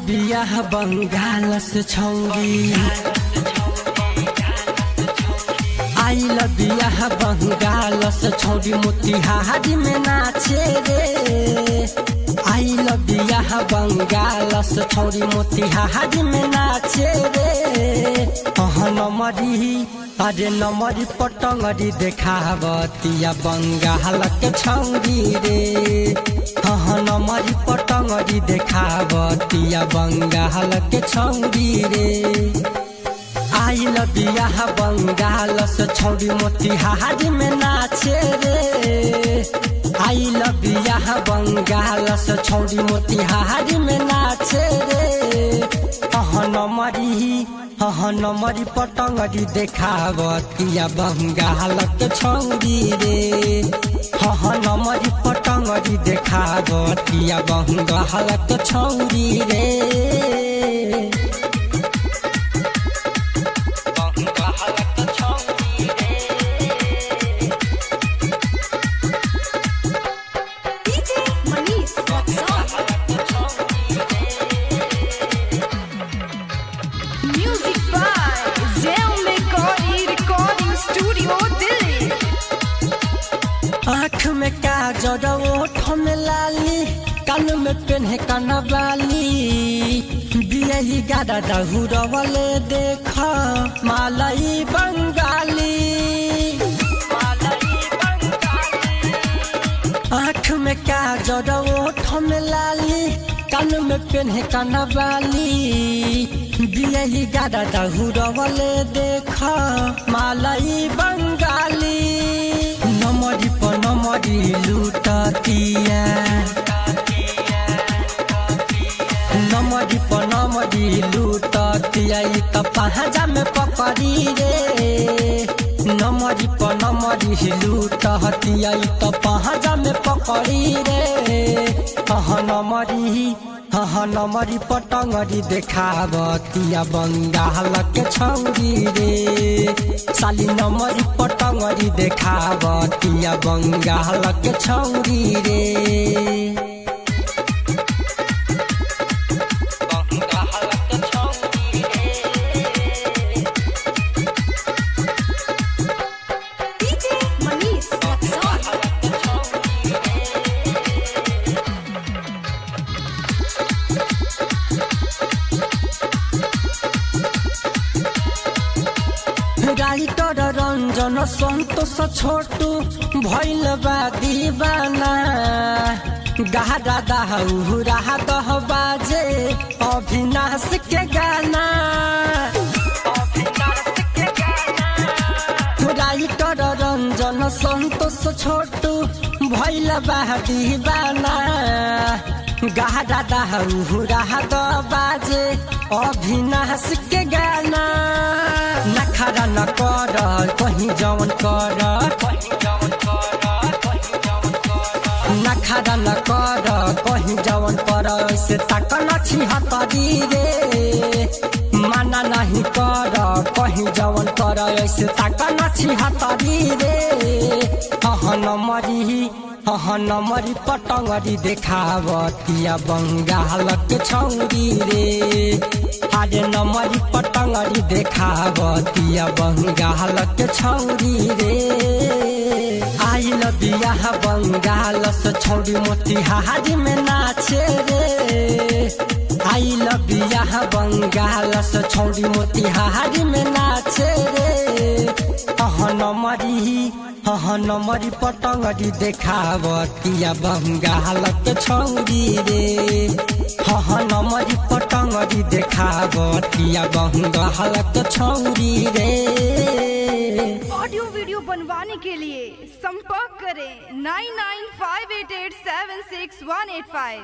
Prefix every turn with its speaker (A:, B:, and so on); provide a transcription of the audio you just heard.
A: बियाह बंगाल से छौरी आइल बियाह बंगाल से छौरी मोतिहारी में नाचे रे। आइल बियाह बंगाल से छौरी मोतिहारी में नाचे रे। नमरी अरे नमरी पटंगरी देखावतिया बंगाल के छौरी रे। नमरी पटंगरी देखावतिया बंगाल के छौरी रे। आइल बियाह बंगाल से छौरी मोतिहारी में नाचे रे। आइल बियाह बंगाल से छौरी मोतिहारी में नाचे रे। नमरी पटंगरी देखावतिया बंगाल के छौरी रे। नमरी पटंगरी देखावतिया बंगाल के छौरी रे। आँख में काजर ओठ में लाली कान में पेन्हे कनवाली बियही गादा दहुरवले देख मालई बंगाली। आँख में काजर ओठ में लाली कान में पेन्हे कनवाली बियही गादा दहुरवले देख मालई बंगाली। नमरी पर नमरी लूटतिया नमरी पर नमरी लूटतिया त पहाजा में पकड़ी रे। नमरी पर नमरी लूटतिया त पहाजा में पकड़ी रे। नमरी पटंगरी देखावतिया बंगाल के छौरी रे। साली नमरी पटंगरी देखावतिया बंगाल के छौरी रे। राइटर रंजन संतोष छोटू भइल बा दीवाना। गादा दहुरा दह बाजे अविनाश के गाना। राइटर रंजन संतोष छोटू भइल बा दीवाना। गादा दहुरा दह बाजे अविनाश के गाना। नखरा न कर कहीं जवन कर नखरा न कर कहीं जवन कर ऐसे तक न छिहतरी रे। माना नहीं कर कहीं जवन कर ऐसे तक न छिहतरी रे। नमरी पटंगरी देखावतिया बंगाल के छौरी रे। अरे नमरी पटंगरी देखावतिया बंगाल के छौरी रे। आइल बियाह बंगाल से छौरी मोतिहारी में नाचे रे। आइल बियाह बंगाल से छौरी मोतिहारी में नाचे रे। नमरी पटंगरी देखावतिया बंगाल के छौरी रे। नमरी पटंगरी देखावतिया बंगाल के छौरी रे।
B: ऑडियो वीडियो बनवाने के लिए संपर्क करें 9958876185।